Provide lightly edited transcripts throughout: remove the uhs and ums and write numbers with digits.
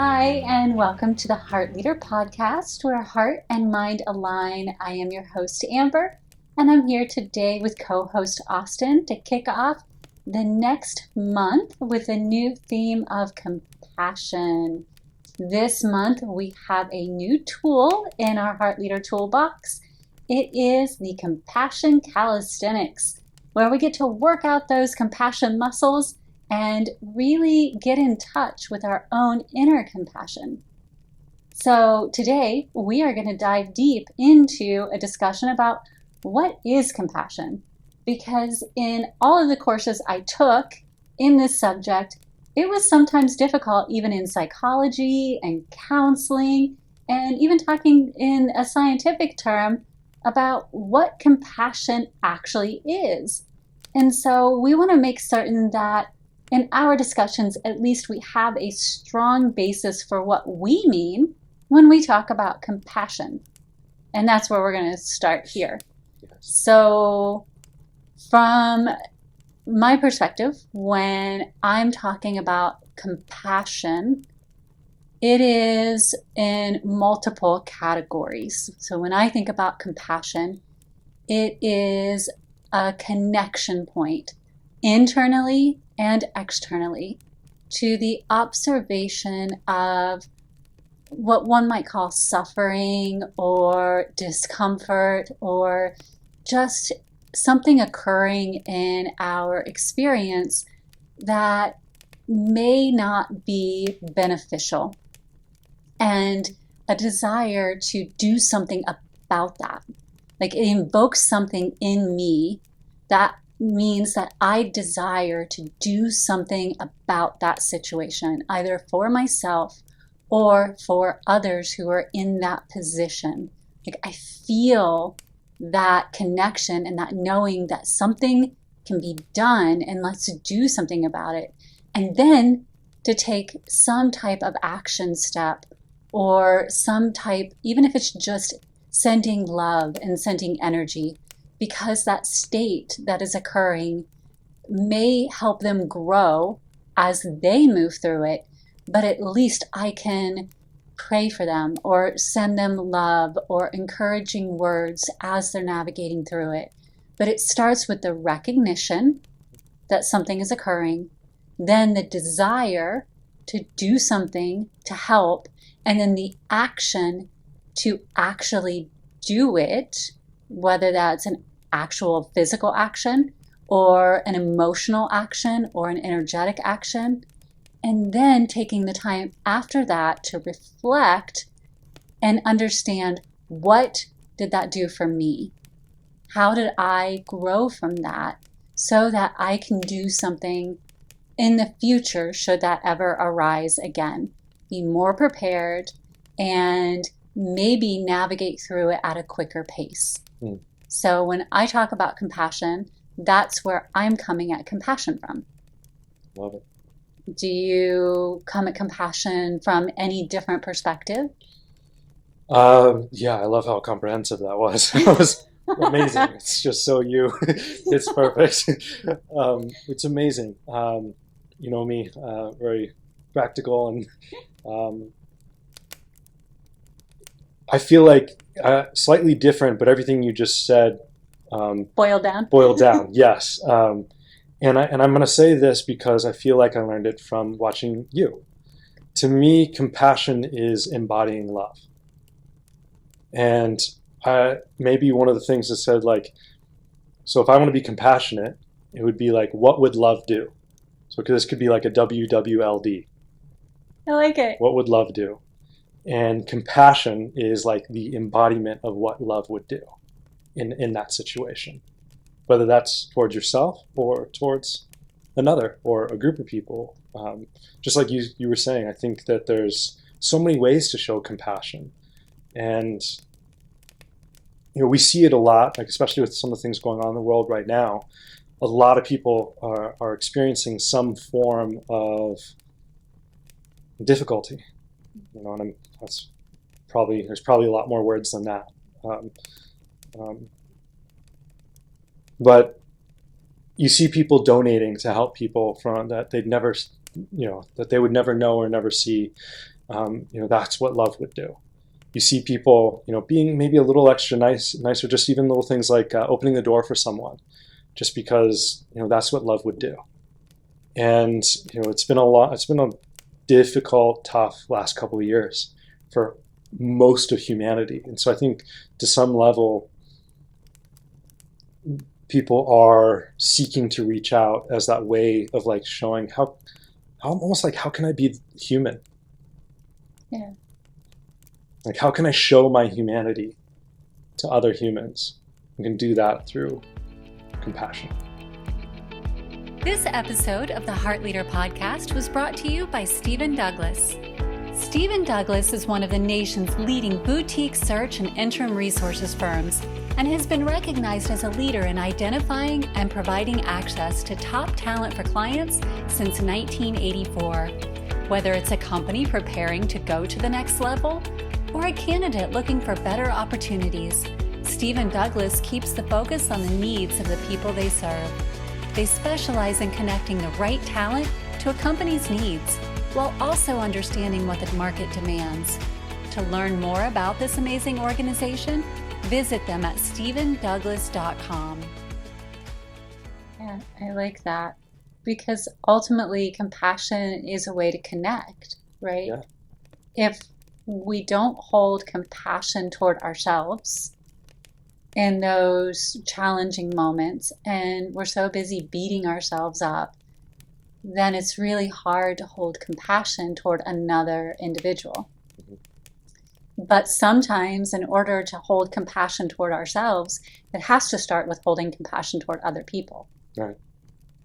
Hi, and welcome to the Heart Leader podcast, where heart and mind align. I am your host, Amber, and I'm here today with co-host Austin to kick off the next month with a new theme of compassion. This month, we have a new tool in our Heart Leader toolbox. It is the compassion calisthenics, where we get to work out those compassion muscles and really get in touch with our own inner compassion. So today we are going to dive deep into a discussion about what is compassion, because in all of the courses I took in this subject, it was sometimes difficult, even in psychology and counseling, and even talking in a scientific term about what compassion actually is. And so we want to make certain that in our discussions, at least we have a strong basis for what we mean when we talk about compassion. And that's where we're going to start here. Yes. So from my perspective, when I'm talking about compassion, it is in multiple categories. So when I think about compassion, it is a connection point internally and externally to the observation of what one might call suffering or discomfort, or just something occurring in our experience that may not be beneficial, and a desire to do something about that. Like, it invokes something in me that means that I desire to do something about that situation, either for myself or for others who are in that position. Like, I feel that connection and that knowing that something can be done and let's do something about it. And then to take some type of action step, or some type, even if it's just sending love and sending energy, because that state that is occurring may help them grow as they move through it, but at least I can pray for them or send them love or encouraging words as they're navigating through it. But it starts with the recognition that something is occurring, then the desire to do something to help, and then the action to actually do it, whether that's an actual physical action or an emotional action or an energetic action, and then taking the time after that to reflect and understand, what did that do for me? How did I grow from that so that I can do something in the future should that ever arise again? Be more prepared and maybe navigate through it at a quicker pace. So when I talk about compassion, that's where I'm coming at compassion from. Love it. Do you come at compassion from any different perspective? Yeah, I love how comprehensive that was. That was amazing. It's just so you. It's perfect. It's amazing. You know me, very practical, and I feel like slightly different, but everything you just said Boiled down? boiled down. Yes. And I'm going to say this because I feel like I learned it from watching you. To me, compassion is embodying love. And maybe one of the things that said, like, so if I want to be compassionate, it would be like, what would love do? So this could be like a W.W.L.D. I like it. What would love do? And compassion is like the embodiment of what love would do in that situation, whether that's towards yourself or towards another or a group of people. Just like you were saying, I think that there's so many ways to show compassion. And we see it a lot, like especially with some of the things going on in the world right now. A lot of people are experiencing some form of difficulty. And there's probably a lot more words than that. But you see people donating to help people from that they'd never, that they would never know or never see, That's what love would do. You see people, being maybe a little extra nicer, just even little things like opening the door for someone, just because, that's what love would do. And, it's been a difficult, tough last couple of years for most of humanity. And so I think to some level, people are seeking to reach out as that way of like showing how almost like, how can I be human? Yeah. Like, how can I show my humanity to other humans? You can do that through compassion. This episode of the Heart Leader Podcast was brought to you by Stephen Douglas. Stephen Douglas is one of the nation's leading boutique search and interim resources firms and has been recognized as a leader in identifying and providing access to top talent for clients since 1984. Whether it's a company preparing to go to the next level or a candidate looking for better opportunities, Stephen Douglas keeps the focus on the needs of the people they serve. They specialize in connecting the right talent to a company's needs, while also understanding what the market demands. To learn more about this amazing organization, visit them at stephendouglas.com. Yeah, I like that. Because ultimately, compassion is a way to connect, right? Yeah. If we don't hold compassion toward ourselves in those challenging moments, and we're so busy beating ourselves up, then it's really hard to hold compassion toward another individual. Mm-hmm. But sometimes, in order to hold compassion toward ourselves, it has to start with holding compassion toward other people. Right.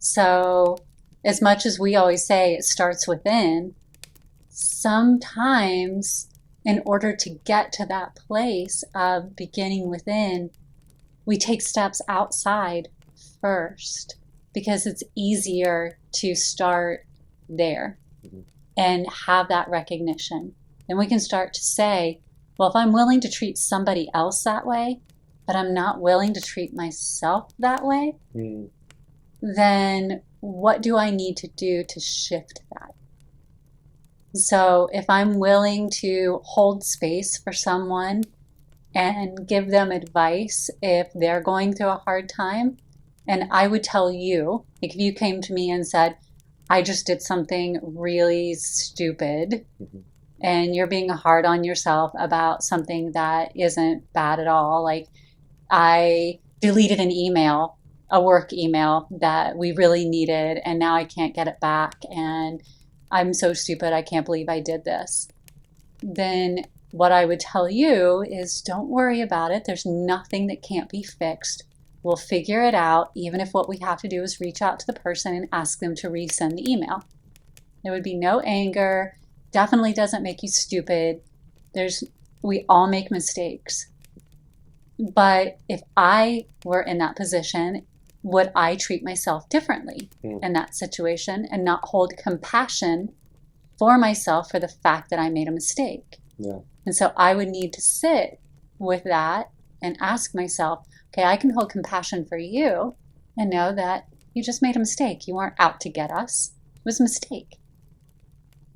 So, as much as we always say it starts within, sometimes in order to get to that place of beginning within, we take steps outside first because it's easier to start there and have that recognition. Then we can start to say, well, if I'm willing to treat somebody else that way, but I'm not willing to treat myself that way, then what do I need to do to shift that? So if I'm willing to hold space for someone and give them advice if they're going through a hard time, and I would tell you, like if you came to me and said, I just did something really stupid, and you're being hard on yourself about something that isn't bad at all, like I deleted an email, a work email that we really needed, and now I can't get it back, and I'm so stupid, I can't believe I did this. Then what I would tell you is don't worry about it. There's nothing that can't be fixed. We'll figure it out, even if what we have to do is reach out to the person and ask them to resend the email. There would be no anger. Definitely doesn't make you stupid. We all make mistakes. But if I were in that position, would I treat myself differently in that situation and not hold compassion for myself for the fact that I made a mistake? Yeah. And so I would need to sit with that and ask myself, okay, I can hold compassion for you and know that you just made a mistake. You weren't out to get us. It was a mistake.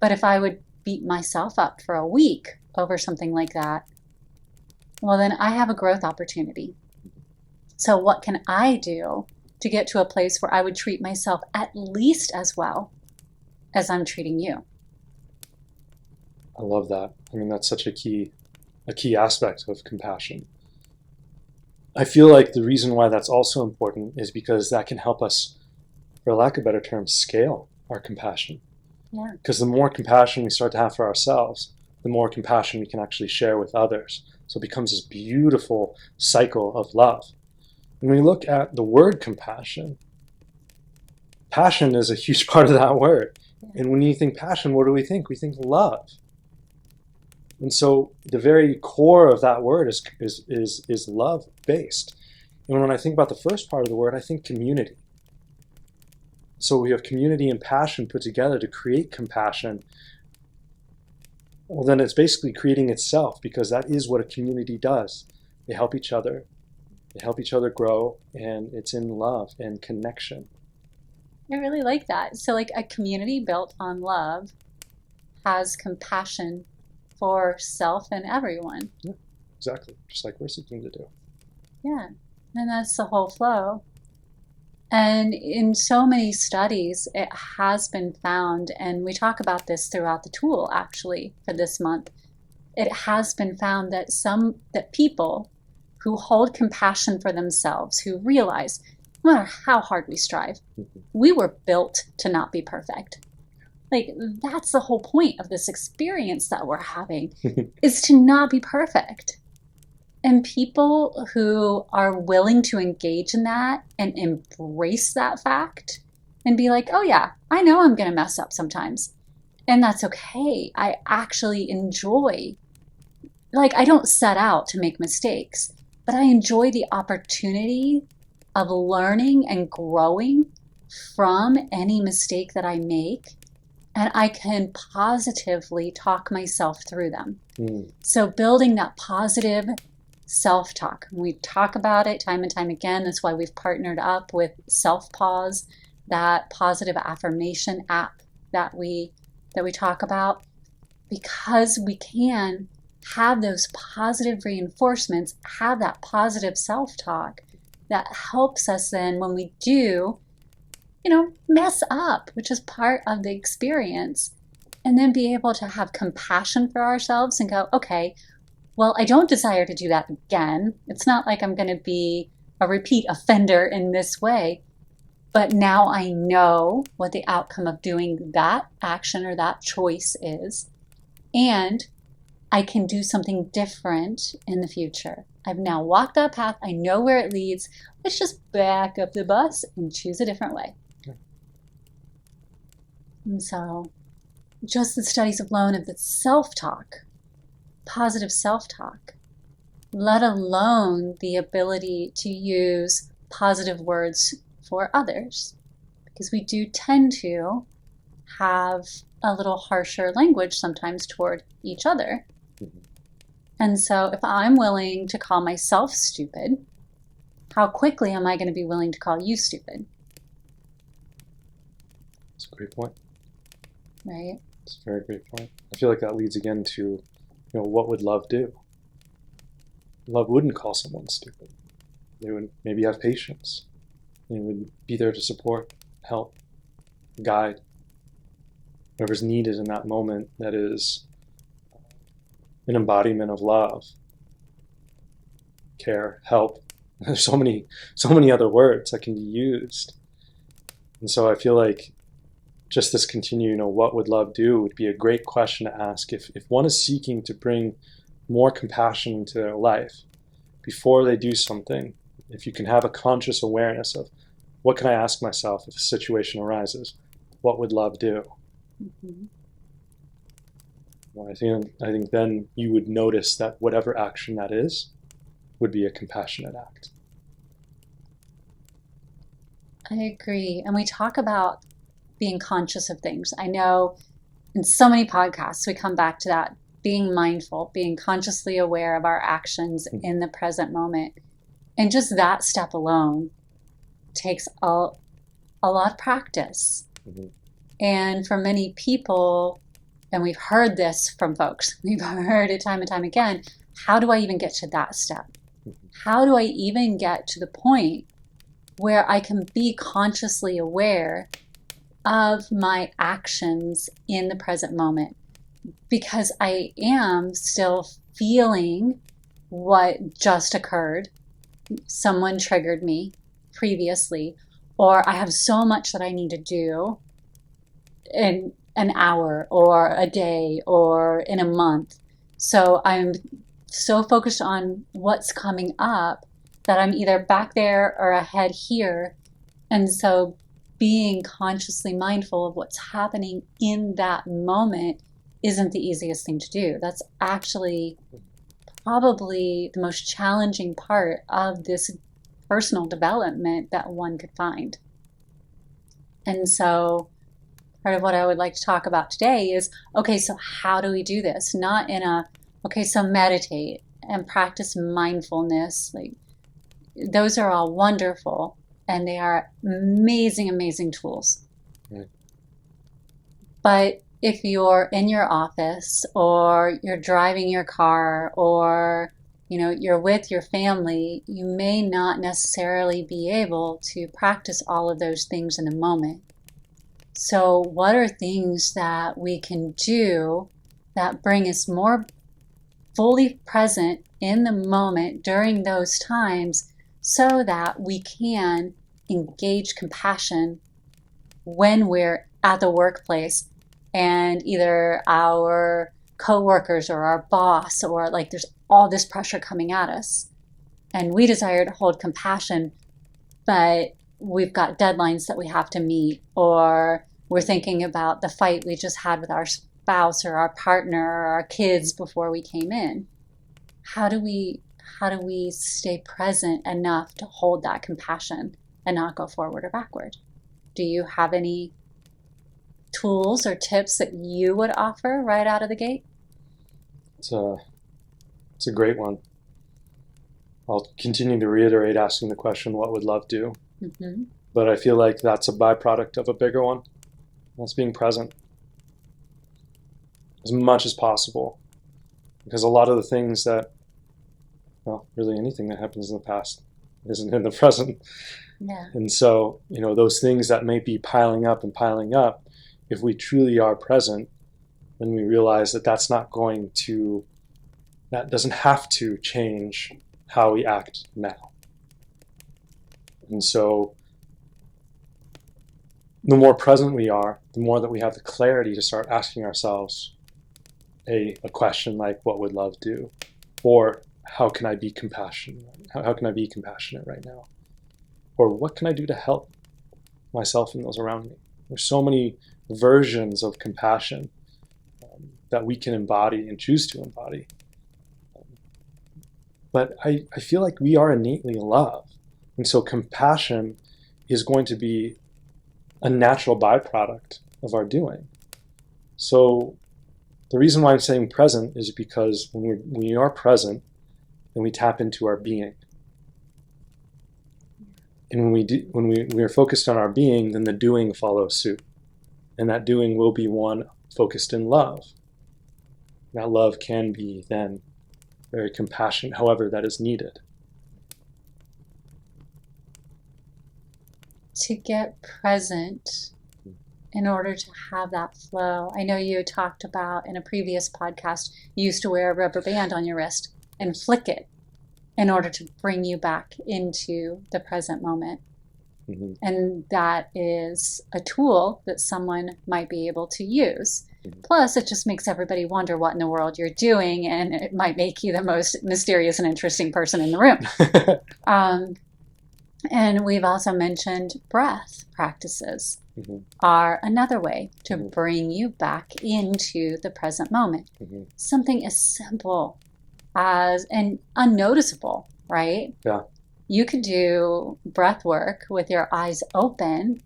But if I would beat myself up for a week over something like that, well, then I have a growth opportunity. So what can I do to get to a place where I would treat myself at least as well as I'm treating you? I love that. I mean, that's such a key aspect of compassion. I feel like the reason why that's also important is because that can help us, for lack of a better term, scale our compassion. Yeah. Because the more compassion we start to have for ourselves, the more compassion we can actually share with others. So it becomes this beautiful cycle of love. When we look at the word compassion, passion is a huge part of that word. And when you think passion, what do we think? We think love. And so the very core of that word is love-based. And when I think about the first part of the word, I think community. So we have community and passion put together to create compassion. Well, then it's basically creating itself, because that is what a community does. They help each other. They help each other grow, and it's in love and connection. I really like that. So like a community built on love has compassion for self and everyone. Yeah, exactly. Just like we're seeking to do. Yeah. And that's the whole flow. And in so many studies, it has been found, and we talk about this throughout the tool actually for this month. It has been found that people who hold compassion for themselves, who realize no matter how hard we strive, we were built to not be perfect. Like, that's the whole point of this experience that we're having, is to not be perfect. And people who are willing to engage in that and embrace that fact and be like, oh yeah, I know I'm going to mess up sometimes. And that's okay. I actually enjoy, like, I don't set out to make mistakes, but I enjoy the opportunity of learning and growing from any mistake that I make. And I can positively talk myself through them. So building that positive self-talk. We talk about it time and time again. That's why we've partnered up with Self-Pause, that positive affirmation app that we talk about, because we can have those positive reinforcements, have that positive self-talk that helps us then when we do, mess up, which is part of the experience, and then be able to have compassion for ourselves and go, okay, well, I don't desire to do that again. It's not like I'm going to be a repeat offender in this way, but now I know what the outcome of doing that action or that choice is, and I can do something different in the future. I've now walked that path. I know where it leads. Let's just back up the bus and choose a different way. Okay. And so just the studies alone of the self-talk, positive self-talk, let alone the ability to use positive words for others, because we do tend to have a little harsher language sometimes toward each other. And so if I'm willing to call myself stupid, how quickly am I going to be willing to call you stupid? That's a great point. Right? It's a very great point. I feel like that leads again to, what would love do? Love wouldn't call someone stupid. They would maybe have patience. They would be there to support, help, guide, whatever's needed in that moment that is an embodiment of love, care, help. There's so many other words that can be used. And so I feel like just this continue, what would love do would be a great question to ask if one is seeking to bring more compassion into their life before they do something. If you can have a conscious awareness of, what can I ask myself if a situation arises? What would love do? Mm-hmm. Well, I think then you would notice that whatever action that is would be a compassionate act. I agree. And we talk about being conscious of things. I know in so many podcasts we come back to that, being mindful, being consciously aware of our actions in the present moment. And just that step alone takes a lot of practice. Mm-hmm. And for many people, and we've heard this from folks, we've heard it time and time again, how do I even get to that step? How do I even get to the point where I can be consciously aware of my actions in the present moment? Because I am still feeling what just occurred. Someone triggered me previously, or I have so much that I need to do in an hour or a day or in a month. So I'm so focused on what's coming up that I'm either back there or ahead here. And so being consciously mindful of what's happening in that moment isn't the easiest thing to do. That's actually probably the most challenging part of this personal development that one could find. And so part of what I would like to talk about today is, okay, so how do we do this? Not in a, okay, so meditate and practice mindfulness. Like, those are all wonderful and they are amazing, amazing tools. Right. But if you're in your office or you're driving your car or you're with your family, you may not necessarily be able to practice all of those things in a moment. So what are things that we can do that bring us more fully present in the moment during those times so that we can engage compassion when we're at the workplace and either our coworkers or our boss or there's all this pressure coming at us and we desire to hold compassion, but we've got deadlines that we have to meet, or we're thinking about the fight we just had with our spouse or our partner or our kids before we came in. How do we stay present enough to hold that compassion and not go forward or backward? Do you have any tools or tips that you would offer right out of the gate? It's a great one. I'll continue to reiterate asking the question, what would love do? Mm-hmm. But I feel like that's a byproduct of a bigger one. That's being present as much as possible. Because a lot of the things that, well, really anything that happens in the past isn't in the present. Yeah. And so, those things that may be piling up, if we truly are present, then we realize that that doesn't have to change how we act now. And so the more present we are, the more that we have the clarity to start asking ourselves a question like, what would love do? Or how can I be compassionate? How can I be compassionate right now? Or what can I do to help myself and those around me? There's so many versions of compassion that we can embody and choose to embody. But I feel like we are innately love. And so compassion is going to be a natural byproduct of our doing. So the reason why I'm saying present is because when we are present, then we tap into our being. And when we are focused on our being, then the doing follows suit. And that doing will be one focused in love. That love can be then very compassionate, however that is needed. To get present in order to have that flow. I know you talked about in a previous podcast, you used to wear a rubber band on your wrist and flick it in order to bring you back into the present moment. Mm-hmm. And that is a tool that someone might be able to use. Mm-hmm. Plus, it just makes everybody wonder what in the world you're doing, and it might make you the most mysterious and interesting person in the room. And we've also mentioned breath practices mm-hmm. are another way to mm-hmm. bring you back into the present moment. Mm-hmm. Something as simple as, and unnoticeable, right? Yeah. You could do breath work with your eyes open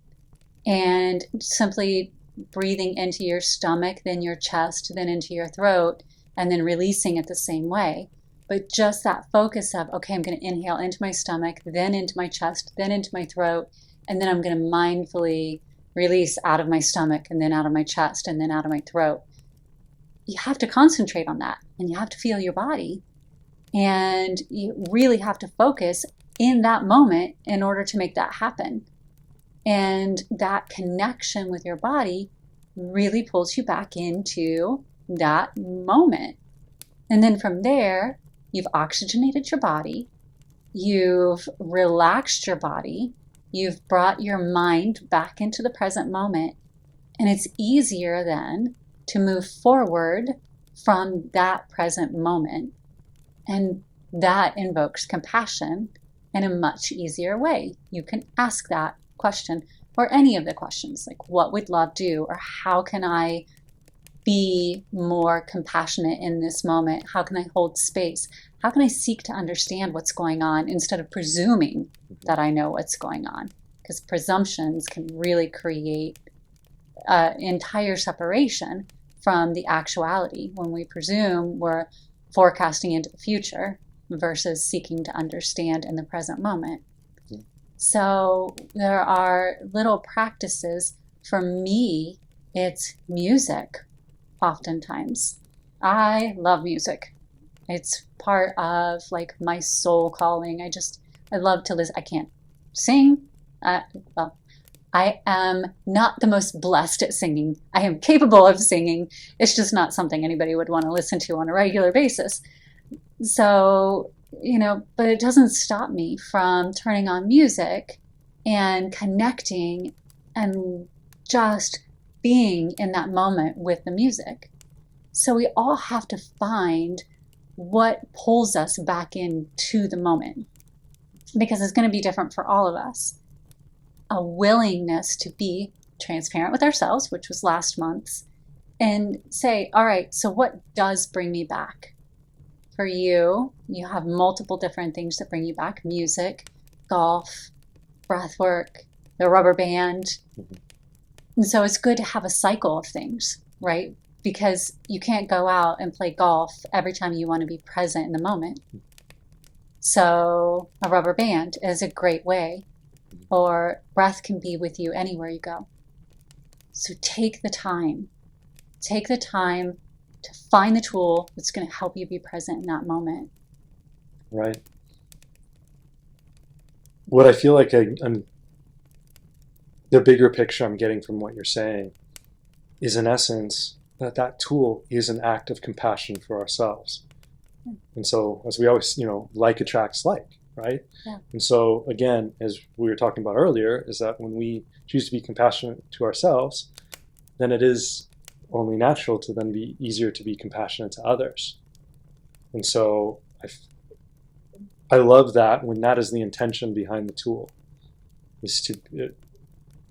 and simply breathing into your stomach, then your chest, then into your throat, and then releasing it the same way. But just that focus of, okay, I'm going to inhale into my stomach, then into my chest, then into my throat, and then I'm going to mindfully release out of my stomach, and then out of my chest, and then out of my throat. You have to concentrate on that, and you have to feel your body, and you really have to focus in that moment in order to make that happen. And that connection with your body really pulls you back into that moment. And then from there, you've oxygenated your body, you've relaxed your body, you've brought your mind back into the present moment, and it's easier then to move forward from that present moment. And that invokes compassion in a much easier way. You can ask that question, or any of the questions, like what would love do, or how can I be more compassionate in this moment? How can I hold space? How can I seek to understand what's going on instead of presuming that I know what's going on? Because presumptions can really create entire separation from the actuality. When we presume, we're forecasting into the future versus seeking to understand in the present moment. So there are little practices for me it's music, oftentimes. I love music. It's part of like my soul calling. I love to listen. I can't sing. Well, I am not the most blessed at singing. I am capable of singing. It's just not something anybody would want to listen to on a regular basis. So, but it doesn't stop me from turning on music and connecting and just being in that moment with the music. So we all have to find what pulls us back into the moment, because it's going to be different for all of us. A willingness to be transparent with ourselves, which was last month's, and say, all right, so what does bring me back? For you, you have multiple different things that bring you back: music, golf, breath work, the rubber band. And so it's good to have a cycle of things, right? Because you can't go out and play golf every time you want to be present in the moment. So a rubber band is a great way, or breath can be with you anywhere you go. So take the time to find the tool that's going to help you be present in that moment. Right. What I feel like I'm the bigger picture I'm getting from what you're saying is, in essence, that tool is an act of compassion for ourselves. And so, as we always, like attracts like, right? Yeah. And so, again, as we were talking about earlier, is that when we choose to be compassionate to ourselves, then it is only natural to then be easier to be compassionate to others. And so, I love that when that is the intention behind the tool, is to,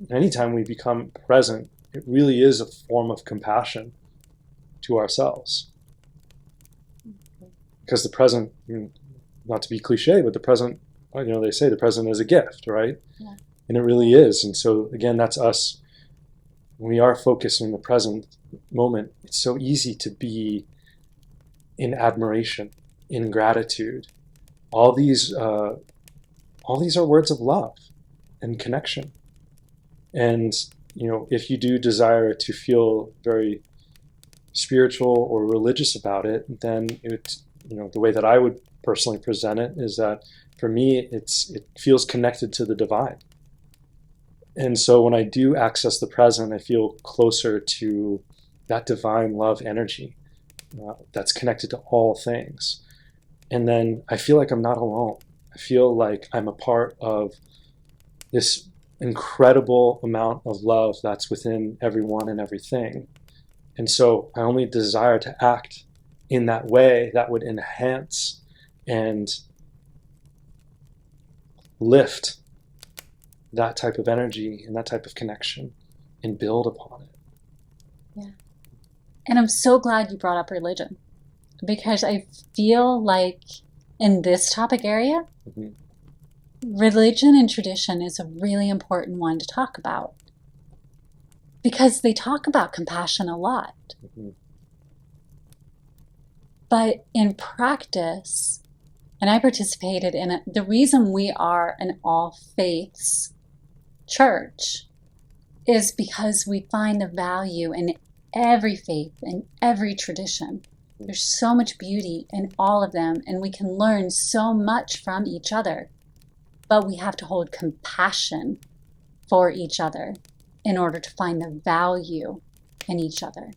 anytime we become present, it really is a form of compassion to ourselves. Because the present, not to be cliche, but the present, they say the present is a gift, right? Yeah. And it really is. And so, again, that's us. When we are focused in the present moment, it's so easy to be in admiration, in gratitude. All these are words of love and connection. And, if you do desire to feel very spiritual or religious about it, then the way that I would personally present it is that for me, it feels connected to the divine. And so when I do access the present, I feel closer to that divine love energy that's connected to all things. And then I feel like I'm not alone. I feel like I'm a part of this incredible amount of love that's within everyone and everything. And so I only desire to act in that way that would enhance and lift that type of energy and that type of connection and build upon it. Yeah. And I'm so glad you brought up religion, because I feel like in this topic area, religion and tradition is a really important one to talk about, because they talk about compassion a lot. But in practice, and I participated in it, the reason we are an all faiths church is because we find the value in every faith and every tradition. There's so much beauty in all of them, and we can learn so much from each other. But we have to hold compassion for each other in order to find the value in each other.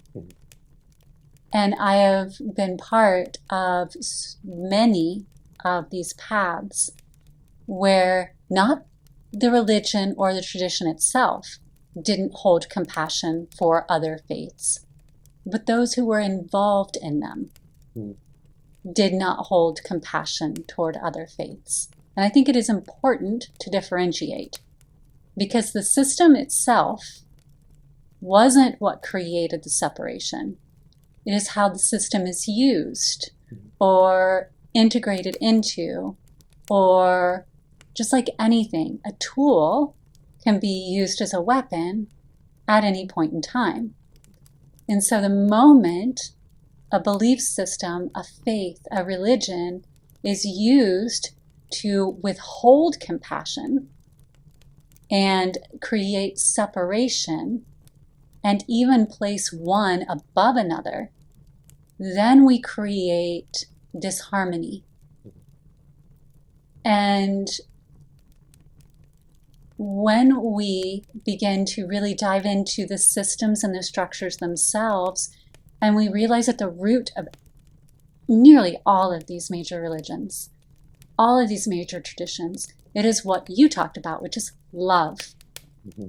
And I have been part of many of these paths where not the religion or the tradition itself didn't hold compassion for other faiths, but those who were involved in them did not hold compassion toward other faiths. And I think it is important to differentiate, because the system itself wasn't what created the separation. It is how the system is used or integrated into, or just like anything, a tool can be used as a weapon at any point in time. And so the moment a belief system, a faith, a religion is used to withhold compassion and create separation and even place one above another, then we create disharmony. And when we begin to really dive into the systems and the structures themselves, and we realize at the root of nearly all of these major religions, all of these major traditions, it is what you talked about, which is love. Mm-hmm.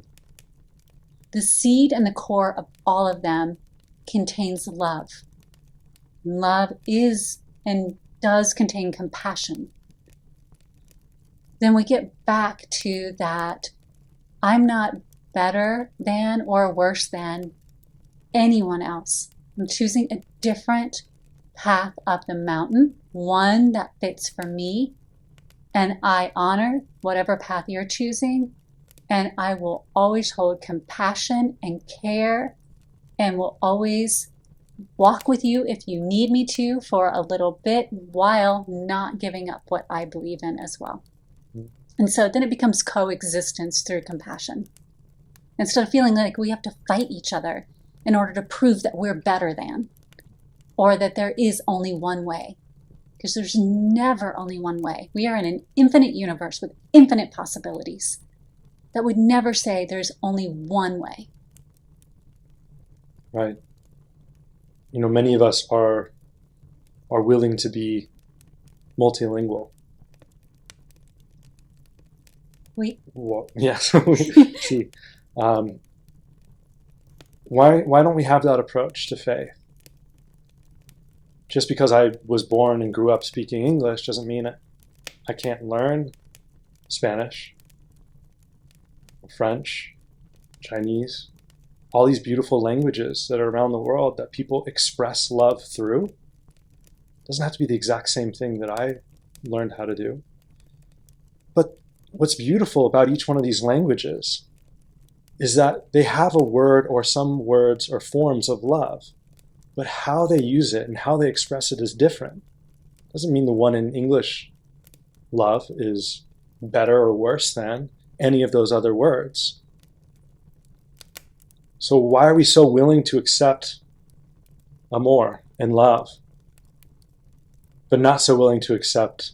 The seed and the core of all of them contains love. Love is and does contain compassion. Then we get back to that I'm not better than or worse than anyone else. I'm choosing a different path up the mountain, one that fits for me, and I honor whatever path you're choosing, and I will always hold compassion and care and will always walk with you if you need me to for a little bit while not giving up what I believe in as well. And so then it becomes coexistence through compassion. Instead of feeling like we have to fight each other in order to prove that we're better than, or that there is only one way. Because there's never only one way. We are in an infinite universe with infinite possibilities that would never say there's only one way. Right. You know, many of us are willing to be multilingual. Well, yes. See, why don't we have that approach to faith? Just because I was born and grew up speaking English doesn't mean I can't learn Spanish, French, Chinese, all these beautiful languages that are around the world that people express love through. It doesn't have to be the exact same thing that I learned how to do. But what's beautiful about each one of these languages is that they have a word or some words or forms of love, but how they use it and how they express it is different. Doesn't mean the one in English, love, is better or worse than any of those other words. So why are we so willing to accept amor and love, but not so willing to accept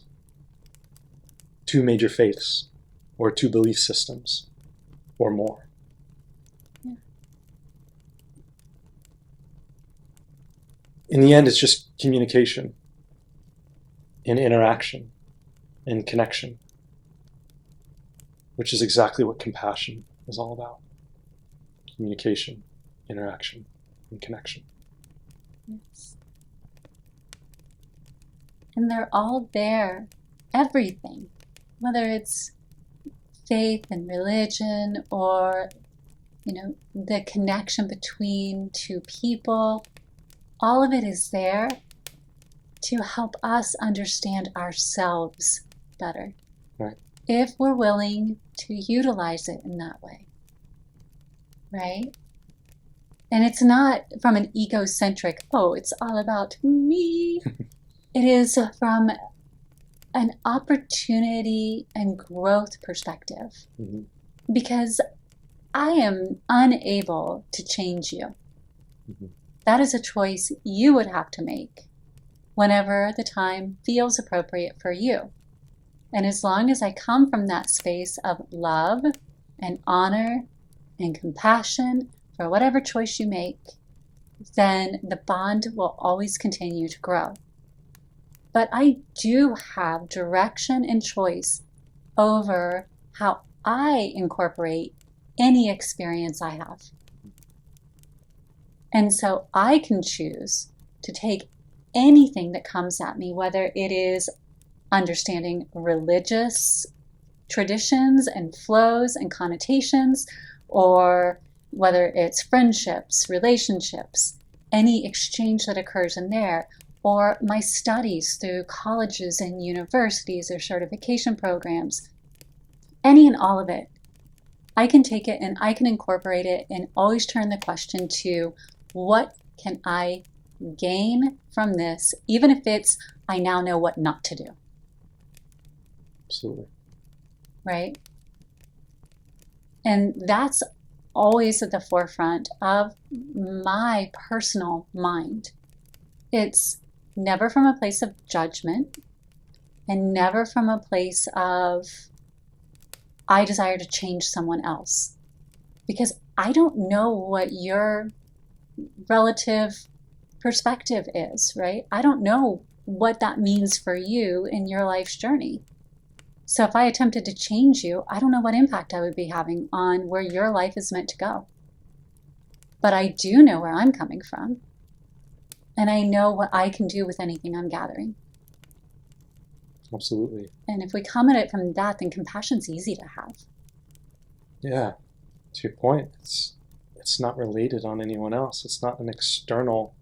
two major faiths or two belief systems or more? Yeah. In the end, it's just communication and interaction and connection, which is exactly what compassion is all about. Communication, interaction, and connection. Yes. And they're all there, everything, whether it's faith and religion or, the connection between two people, all of it is there to help us understand ourselves better. Right. If we're willing to utilize it in that way. Right? And it's not from an egocentric, it's all about me. It is from an opportunity and growth perspective. Mm-hmm. Because I am unable to change you. Mm-hmm. That is a choice you would have to make whenever the time feels appropriate for you. And as long as I come from that space of love and honor and compassion for whatever choice you make, then the bond will always continue to grow. But I do have direction and choice over how I incorporate any experience I have. And so I can choose to take anything that comes at me, whether it is understanding religious traditions and flows and connotations, or whether it's friendships, relationships, any exchange that occurs in there, or my studies through colleges and universities or certification programs, any and all of it. I can take it and I can incorporate it and always turn the question to what can I gain from this, even if it's I now know what not to do. Absolutely. Right? And that's always at the forefront of my personal mind. It's never from a place of judgment and never from a place of, I desire to change someone else. Because I don't know what your relative perspective is, right? I don't know what that means for you in your life's journey. So if I attempted to change you, I don't know what impact I would be having on where your life is meant to go. But I do know where I'm coming from. And I know what I can do with anything I'm gathering. Absolutely. And if we come at it from that, then compassion's easy to have. Yeah. To your point, it's not related on anyone else. It's not an external.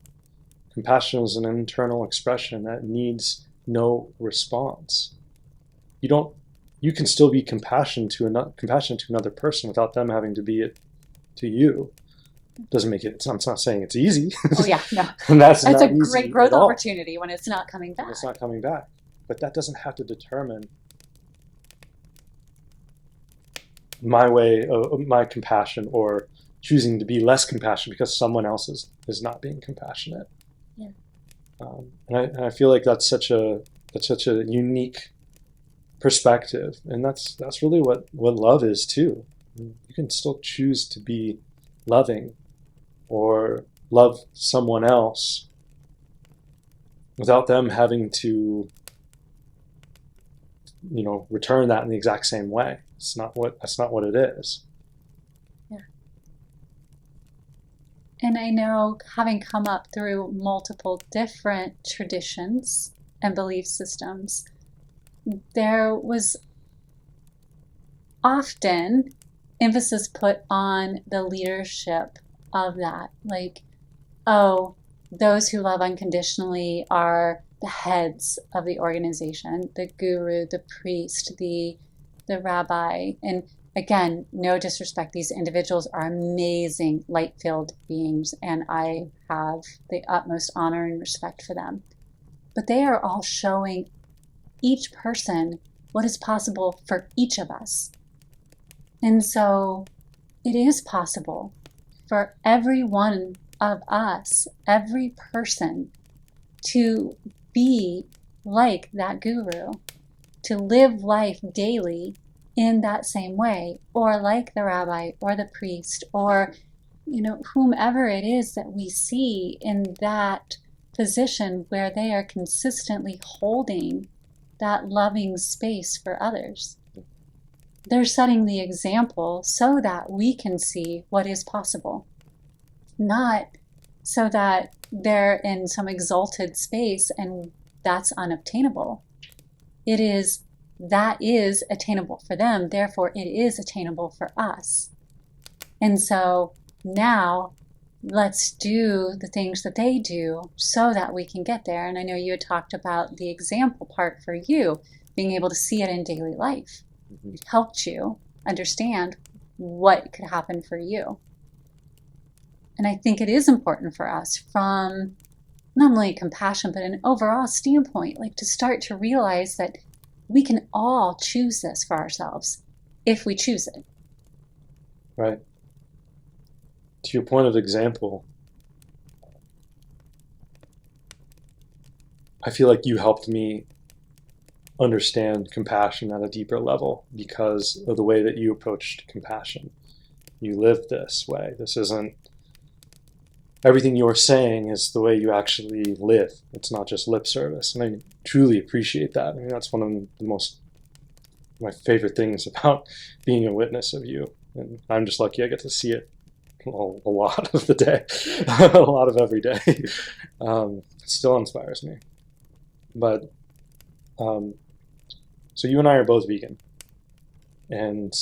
Compassion is an internal expression that needs no response. You can still be compassionate to another person without them having to be it to you. Doesn't make it. I'm not saying it's easy. Oh yeah, no. And that's a not great growth opportunity when it's not coming back. It's not coming back, but that doesn't have to determine my way of my compassion or choosing to be less compassionate because someone else is not being compassionate. Yeah. And I feel like that's such a unique perspective, and that's really what love is too. You can still choose to be loving or love someone else without them having to, return that in the exact same way. That's not what it is. Yeah. And I know, having come up through multiple different traditions and belief systems, there was often emphasis put on the leadership of that. Like, oh, those who love unconditionally are the heads of the organization, the guru, the priest, the rabbi. And again, no disrespect, these individuals are amazing light-filled beings, and I have the utmost honor and respect for them. But they are all showing each person what is possible for each of us. And so it is possible for every one of us, every person, to be like that guru, to live life daily in that same way, or like the rabbi or the priest, or whomever it is that we see in that position where they are consistently holding that loving space for others. They're setting the example so that we can see what is possible, not so that they're in some exalted space and that's unobtainable. That is attainable for them, therefore it is attainable for us. And so now let's do the things that they do so that we can get there. And I know you had talked about the example part for you, being able to see it in daily life. It helped you understand what could happen for you. And I think it is important for us, from not only compassion, but an overall standpoint, like to start to realize that we can all choose this for ourselves if we choose it. Right. To your point of example, I feel like you helped me understand compassion at a deeper level because of the way that you approached compassion. You lived this way. This isn't everything you're saying is the way you actually live. It's not just lip service. And I truly appreciate that. I mean, that's one of my favorite things about being a witness of you. And I'm just lucky I get to see it a lot of the day, a lot of every day. It still inspires me. But so you and I are both vegan, and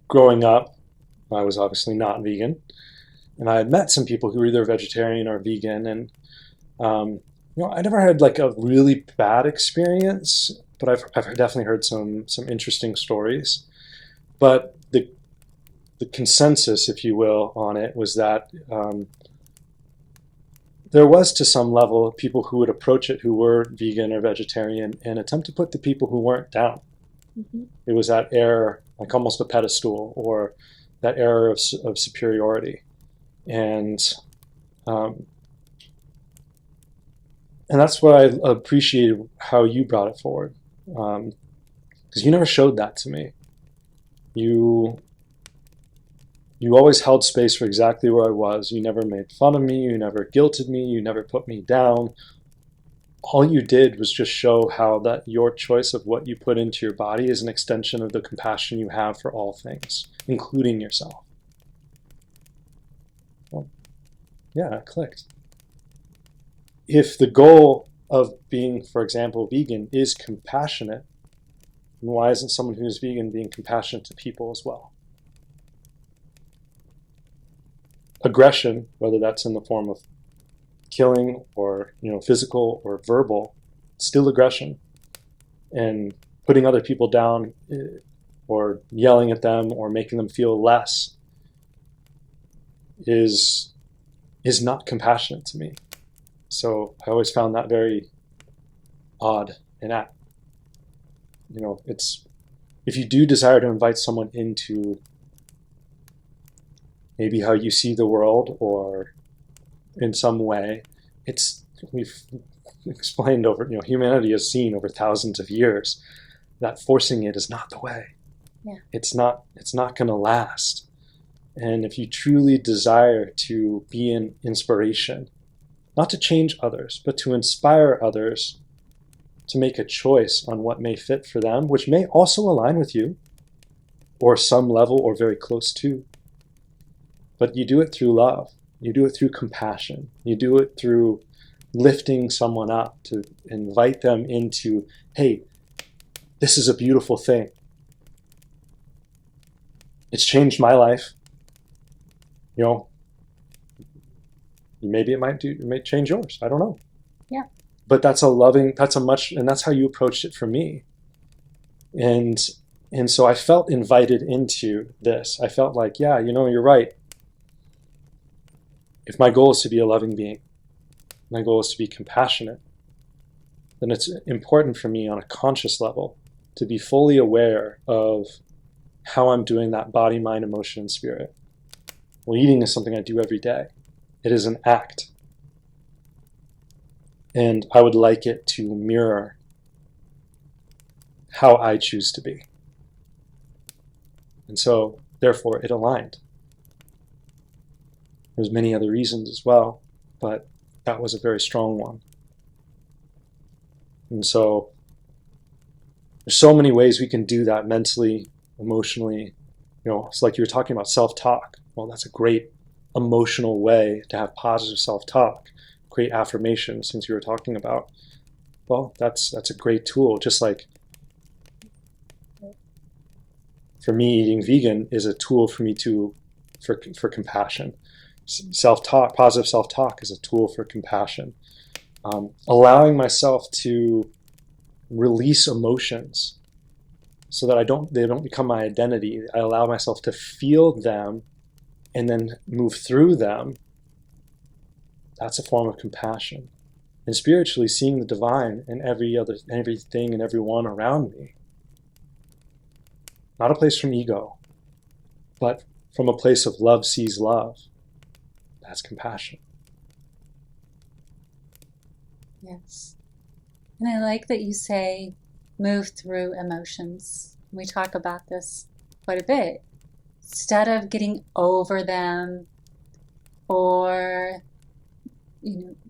growing up, I was obviously not vegan, and I had met some people who were either vegetarian or vegan, and I never had like a really bad experience, but I've definitely heard some interesting stories. But the consensus, if you will, on it was that there was, to some level, people who would approach it who were vegan or vegetarian and attempt to put the people who weren't down. Mm-hmm. It was that air, like almost a pedestal, or that air of superiority. And that's what I appreciated how you brought it forward. Because you never showed that to me. You always held space for exactly where I was. You never made fun of me. You never guilted me. You never put me down. All you did was just show how that your choice of what you put into your body is an extension of the compassion you have for all things, including yourself. Well, yeah, it clicked. If the goal of being, for example, vegan is compassionate, then why isn't someone who's vegan being compassionate to people as well? Aggression, whether that's in the form of killing or physical or verbal, still aggression. And putting other people down or yelling at them or making them feel less is not compassionate to me. So I always found that very odd and it's, if you do desire to invite someone into maybe how you see the world or in some way, we've explained over, humanity has seen over thousands of years that forcing it is not the way. Yeah. It's not going to last. And if you truly desire to be an inspiration, not to change others, but to inspire others to make a choice on what may fit for them, which may also align with you, or some level or very close to. But you do it through love. You do it through compassion. You do it through lifting someone up to invite them into, hey, this is a beautiful thing. It's changed my life. Maybe it may change yours. I don't know. Yeah. But that's and that's how you approached it for me. And so I felt invited into this. I felt like, yeah, you're right. If my goal is to be a loving being, my goal is to be compassionate, then it's important for me on a conscious level to be fully aware of how I'm doing that body, mind, emotion, and spirit. Well, eating is something I do every day. It is an act. And I would like it to mirror how I choose to be. And so, therefore, it aligned. There's many other reasons as well, but that was a very strong one. And so, there's so many ways we can do that mentally, emotionally. It's like you were talking about self-talk. Well, that's a great emotional way to have positive self-talk. Great affirmations, since you were talking about. Well, that's a great tool. Just like for me, eating vegan is a tool for me for compassion. Self-talk, positive self-talk is a tool for compassion. Allowing myself to release emotions so that they don't become my identity. I allow myself to feel them and then move through them. That's a form of compassion. And spiritually, seeing the divine in everything and everyone around me. Not a place from ego, but from a place of love sees love. That's compassion. Yes. And I like that you say move through emotions. We talk about this quite a bit. Instead of getting over them or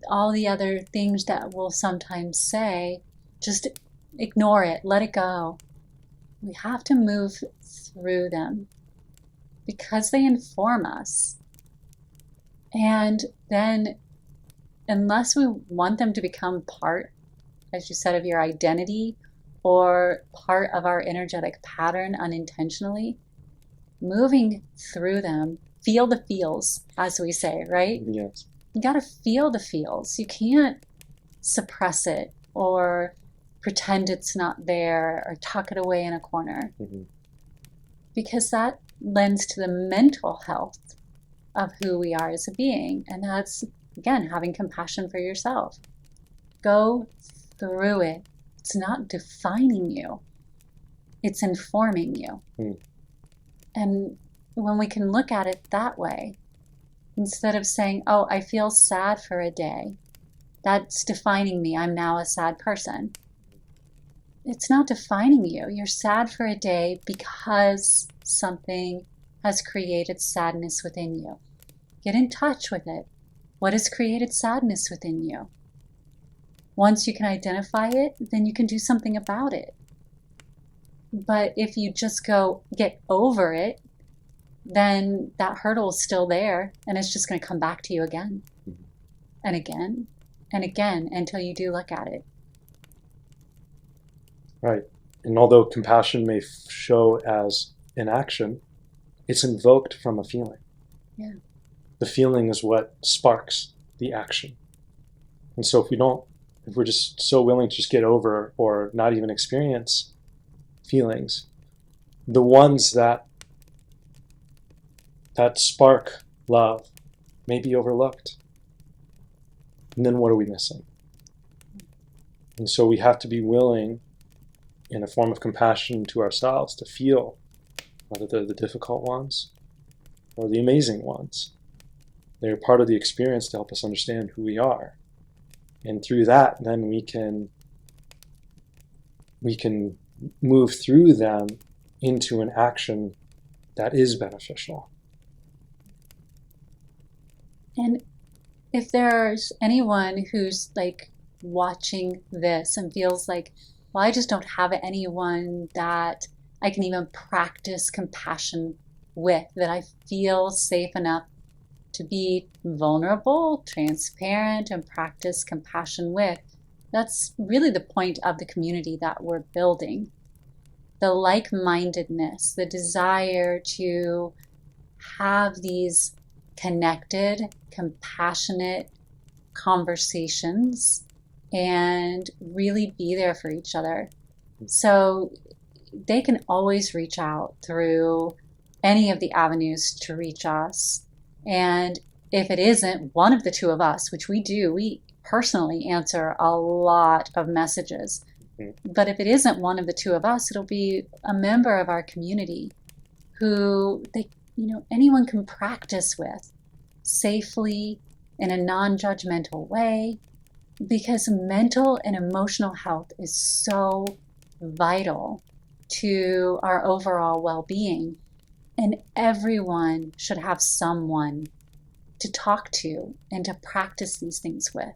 all the other things that we'll sometimes say, just ignore it, let it go. We have to move through them because they inform us. And then, unless we want them to become part, as you said, of your identity or part of our energetic pattern unintentionally, moving through them, feel the feels, as we say, right? Yes. You got to feel the feels. You can't suppress it or pretend it's not there or tuck it away in a corner. Mm-hmm. Because that lends to the mental health of who we are as a being. And that's, again, having compassion for yourself. Go through it. It's not defining you. It's informing you. And when we can look at it that way, instead of saying, oh, I feel sad for a day, that's defining me, I'm now a sad person. It's not defining you. You're sad for a day because something has created sadness within you. Get in touch with it. What has created sadness within you? Once you can identify it, then you can do something about it. But if you just go get over it, then that hurdle is still there, and it's just going to come back to you again and again and again until you do look at it. Right. And although compassion may show as an action, it's invoked from a feeling. Yeah. The feeling is what sparks the action. And so if we're just so willing to just get over or not even experience feelings, the ones that spark love may be overlooked. And then what are we missing? And so we have to be willing, in a form of compassion to ourselves, to feel whether they're the difficult ones or the amazing ones. They're part of the experience to help us understand who we are. And through that, then we can move through them into an action that is beneficial. And if there's anyone who's like watching this and feels like, well, I just don't have anyone that I can even practice compassion with, that I feel safe enough to be vulnerable, transparent, and practice compassion with, that's really the point of the community that we're building. The like-mindedness, the desire to have these connected, compassionate conversations and really be there for each other. So they can always reach out through any of the avenues to reach us. And if it isn't one of the two of us, which we do, we personally answer a lot of messages. But if it isn't one of the two of us, it'll be a member of our community who anyone can practice with safely in a non-judgmental way, because mental and emotional health is so vital to our overall well-being. And everyone should have someone to talk to and to practice these things with.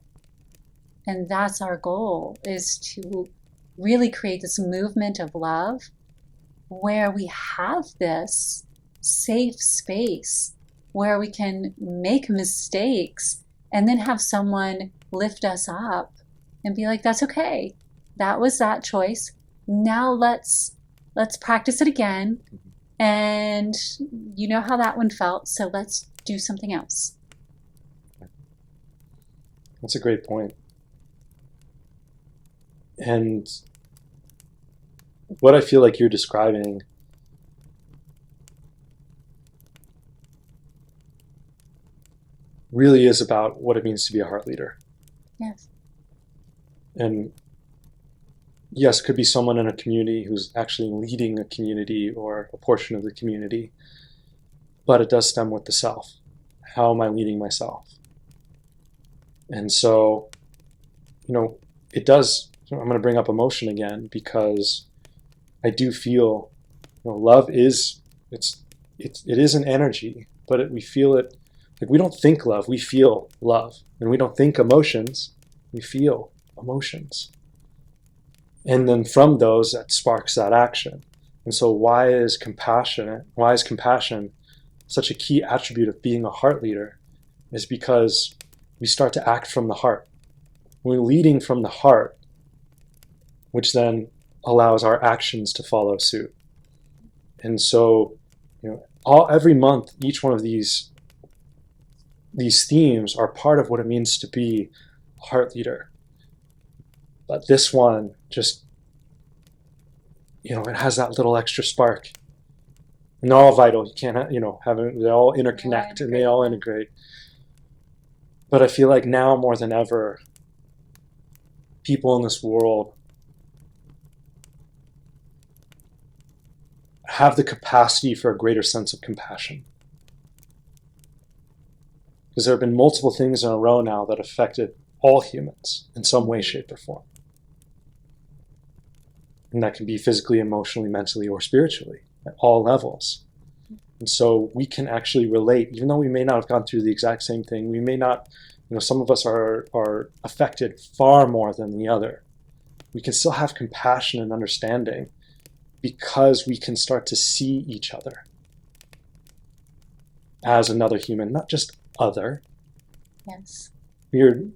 And that's our goal, is to really create this movement of love where we have this safe space where we can make mistakes and then have someone lift us up and be like, that's okay. That was that choice. Now let's practice it again. And you know how that one felt, so let's do something else. That's a great point. And what I feel like you're describing really is about what it means to be a heart leader. Yes. And yes, could be someone in a community who's actually leading a community or a portion of the community, but it does stem with the self. How am I leading myself? And so, it does, I'm going to bring up emotion again, because I do feel, love is, it is an energy, but we feel it, like we don't think love, we feel love. And we don't think emotions, we feel emotions. And then from those, that sparks that action. And so why is compassion such a key attribute of being a heart leader? Is because we start to act from the heart. We're leading from the heart, which then allows our actions to follow suit. And so, every month, each one of these themes are part of what it means to be a heart leader. But this one just, it has that little extra spark. And they're all vital. You can't, they all interconnect and they all integrate. But I feel like now more than ever, people in this world have the capacity for a greater sense of compassion. Because there have been multiple things in a row now that affected all humans in some way, shape, or form. And that can be physically, emotionally, mentally, or spiritually at all levels. And so we can actually relate, even though we may not have gone through the exact same thing. We may not, some of us are affected far more than the other. We can still have compassion and understanding because we can start to see each other as another human, not just other. Yes. We're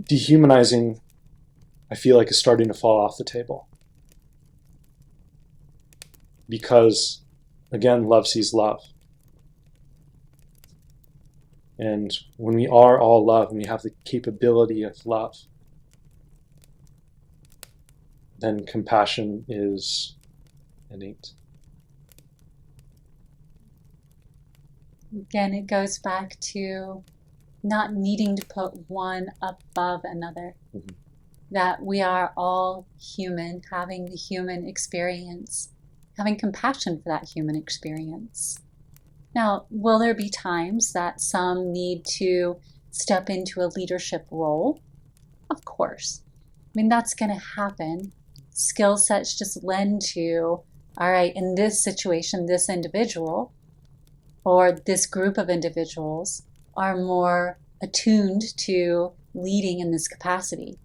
dehumanizing, I feel like, is starting to fall off the table. Because, again, love sees love. And when we are all love and we have the capability of love, then compassion is innate. Again, it goes back to not needing to put one above another. Mm-hmm. That we are all human, having the human experience, having compassion for that human experience. Now, will there be times that some need to step into a leadership role? Of course. I mean, that's going to happen. Skill sets just lend to, all right, in this situation, this individual or this group of individuals are more attuned to leading in this capacity.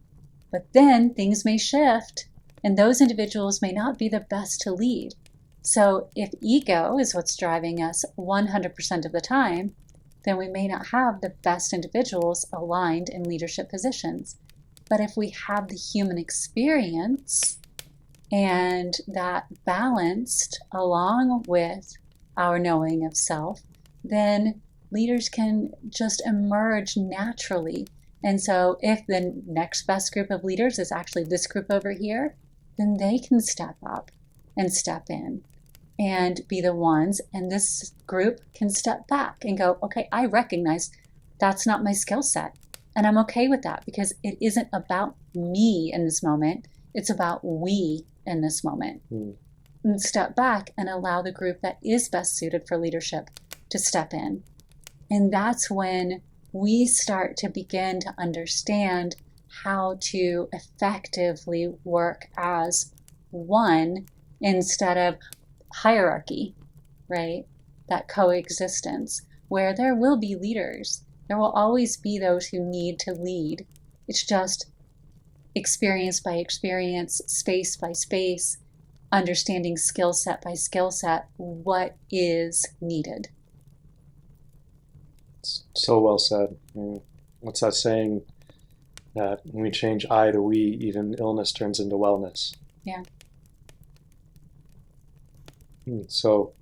But then things may shift and those individuals may not be the best to lead. So if ego is what's driving us 100% of the time, then we may not have the best individuals aligned in leadership positions. But if we have the human experience and that balanced along with our knowing of self, then leaders can just emerge naturally. And so if the next best group of leaders is actually this group over here, then they can step up and step in and be the ones, and this group can step back and go, okay, I recognize that's not my skill set. And I'm okay with that because it isn't about me in this moment. It's about we in this moment. And step back and allow the group that is best suited for leadership to step in. And that's when we start to begin to understand how to effectively work as one instead of hierarchy, right? That coexistence where there will be leaders. There will always be those who need to lead. It's just experience by experience, space by space, understanding skill set by skill set, what is needed. So well said. What's that saying that when we change I to we, even illness turns into wellness? Yeah. So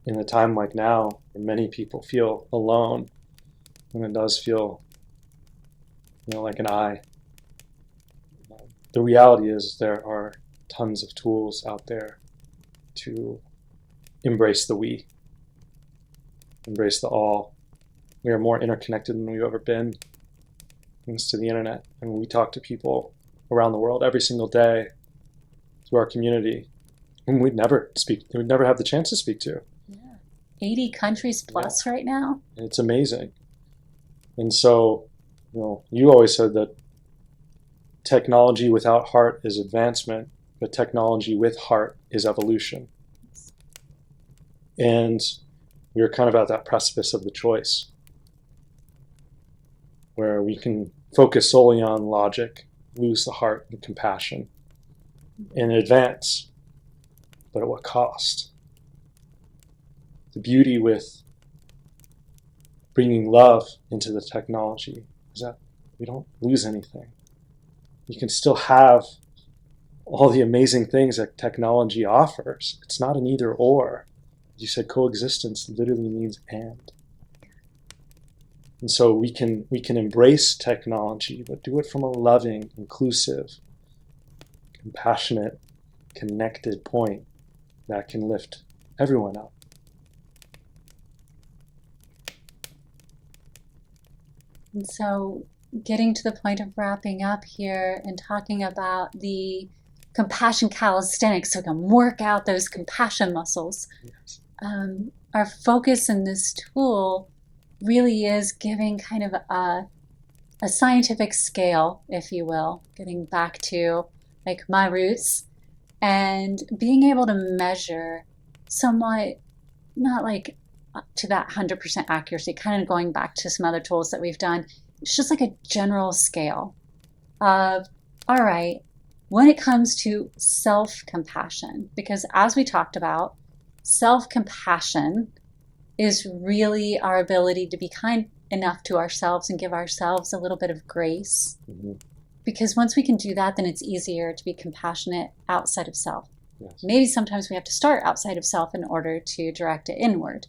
in a time like now, where many people feel alone, and it does feel, like an I, the reality is there are tons of tools out there to embrace the we, embrace the all. We are more interconnected than we've ever been, thanks to the internet. And we talk to people around the world every single day through our community whom we'd never have the chance to speak to. Yeah. 80 countries plus right now. It's amazing. And so, you always said that technology without heart is advancement, but technology with heart is evolution. And we're kind of at that precipice of the choice, where we can focus solely on logic, lose the heart and compassion, and advance, but at what cost? The beauty with bringing love into the technology is that we don't lose anything. You can still have all the amazing things that technology offers. It's not an either or. As you said, coexistence literally means and. And so we can embrace technology, but do it from a loving, inclusive, compassionate, connected point that can lift everyone up. And so getting to the point of wrapping up here and talking about the compassion calisthenics so we can work out those compassion muscles. Yes. Our focus in this tool really is giving kind of a scientific scale, if you will, getting back to like my roots and being able to measure somewhat, not like to that 100% accuracy, kind of going back to some other tools that we've done. It's just like a general scale of, all right, when it comes to self-compassion, because as we talked about, self-compassion is really our ability to be kind enough to ourselves and give ourselves a little bit of grace. Mm-hmm. Because once we can do that, then it's easier to be compassionate outside of self. Yes. Maybe sometimes we have to start outside of self in order to direct it inward.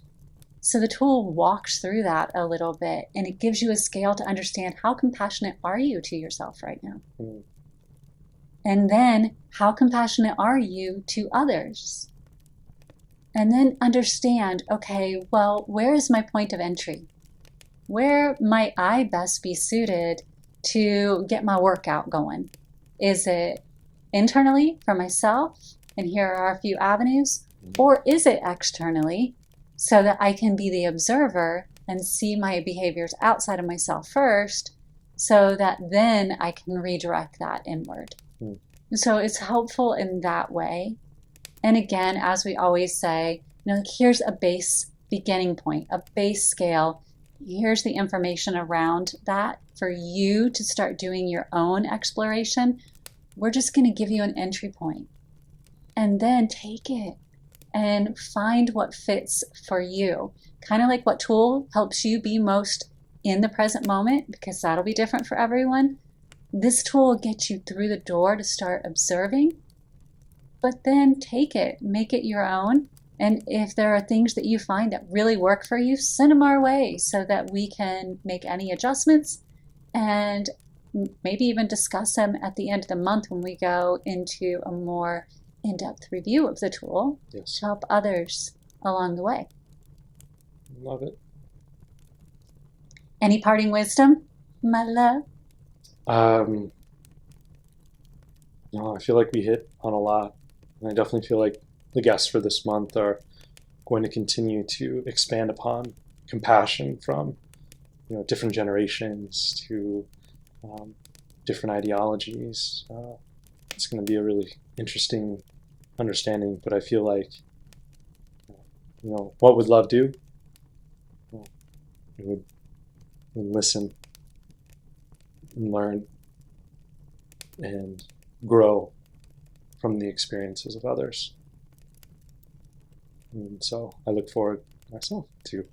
So the tool walks through that a little bit, and it gives you a scale to understand how compassionate are you to yourself right now? Mm. And then how compassionate are you to others? And then understand, okay, well, where is my point of entry? Where might I best be suited to get my workout going? Is it internally for myself, and here are a few avenues, or is it externally so that I can be the observer and see my behaviors outside of myself first, so that then I can redirect that inward? So it's helpful in that way. And again, as we always say, here's a base beginning point, a base scale. Here's the information around that for you to start doing your own exploration. We're just going to give you an entry point, and then take it and find what fits for you. Kind of like what tool helps you be most in the present moment, because that'll be different for everyone. This tool will get you through the door to start observing, but then take it, make it your own. And if there are things that you find that really work for you, send them our way so that we can make any adjustments and maybe even discuss them at the end of the month when we go into a more in-depth review of the tool. Yes. To help others along the way. Love it. Any parting wisdom, my love? No, I feel like we hit on a lot. And I definitely feel like the guests for this month are going to continue to expand upon compassion from different generations to different ideologies. It's going to be a really interesting understanding, but I feel like what would love do? Well, it would listen and learn and grow from the experiences of others. And so I look forward myself to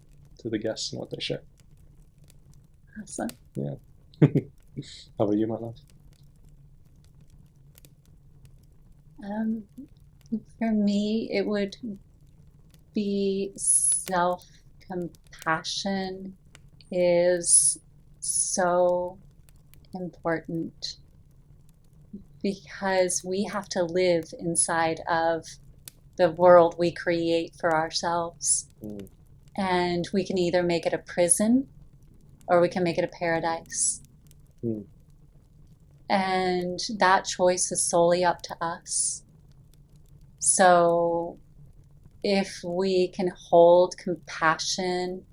the guests and what they share. Awesome. Yeah. How about you, my love? For me, it would be self-compassion is so important, because we have to live inside of the world we create for ourselves. And we can either make it a prison or we can make it a paradise. And that choice is solely up to us. So if we can hold compassion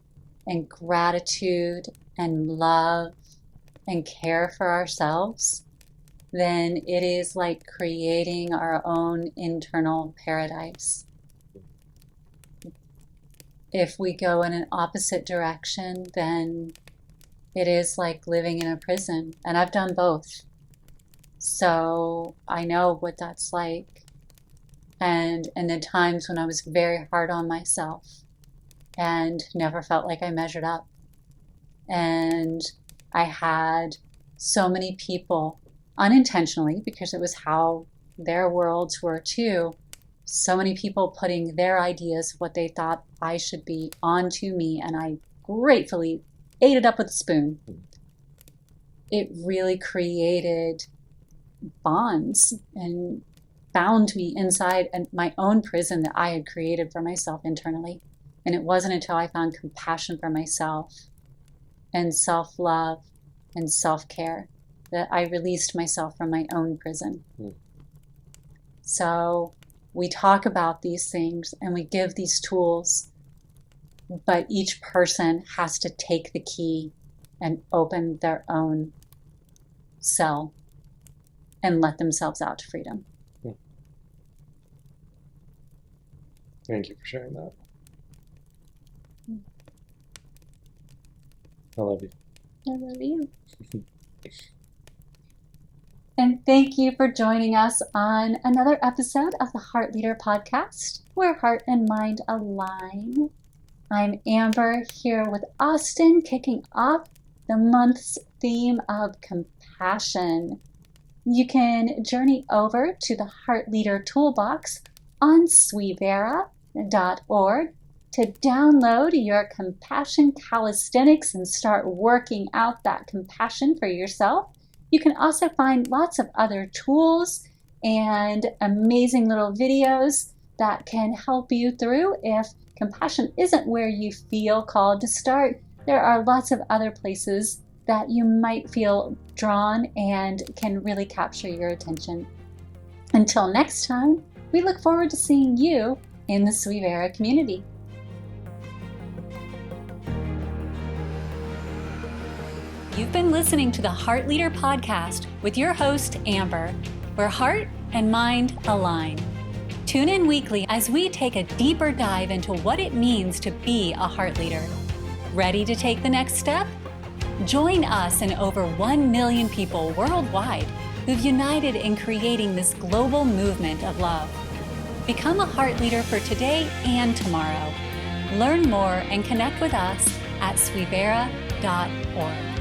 and gratitude and love and care for ourselves, then it is like creating our own internal paradise. If we go in an opposite direction, then it is like living in a prison. And I've done both. So I know what that's like. And the times when I was very hard on myself and never felt like I measured up. And I had so many people, unintentionally, because it was how their worlds were too, so many people putting their ideas of what they thought I should be onto me, and I gratefully ate it up with a spoon. It really created bonds and bound me inside my own prison that I had created for myself internally. And it wasn't until I found compassion for myself and self-love and self-care that I released myself from my own prison. So we talk about these things and we give these tools, but each person has to take the key and open their own cell and let themselves out to freedom. Thank you for sharing that. I love you. I love you. And thank you for joining us on another episode of the Heart Leader Podcast, where heart and mind align. I'm Amber here with Austin, kicking off the month's theme of compassion. You can journey over to the Heart Leader Toolbox on swivera.org to download your compassion calisthenics and start working out that compassion for yourself. You can also find lots of other tools and amazing little videos that can help you through. If compassion isn't where you feel called to start, there are lots of other places that you might feel drawn and can really capture your attention. Until next time, we look forward to seeing you in the Swivera community. You've been listening to the Heart Leader Podcast with your host, Amber, where heart and mind align. Tune in weekly as we take a deeper dive into what it means to be a heart leader. Ready to take the next step? Join us and over 1 million people worldwide who've united in creating this global movement of love. Become a heart leader for today and tomorrow. Learn more and connect with us at swivera.org.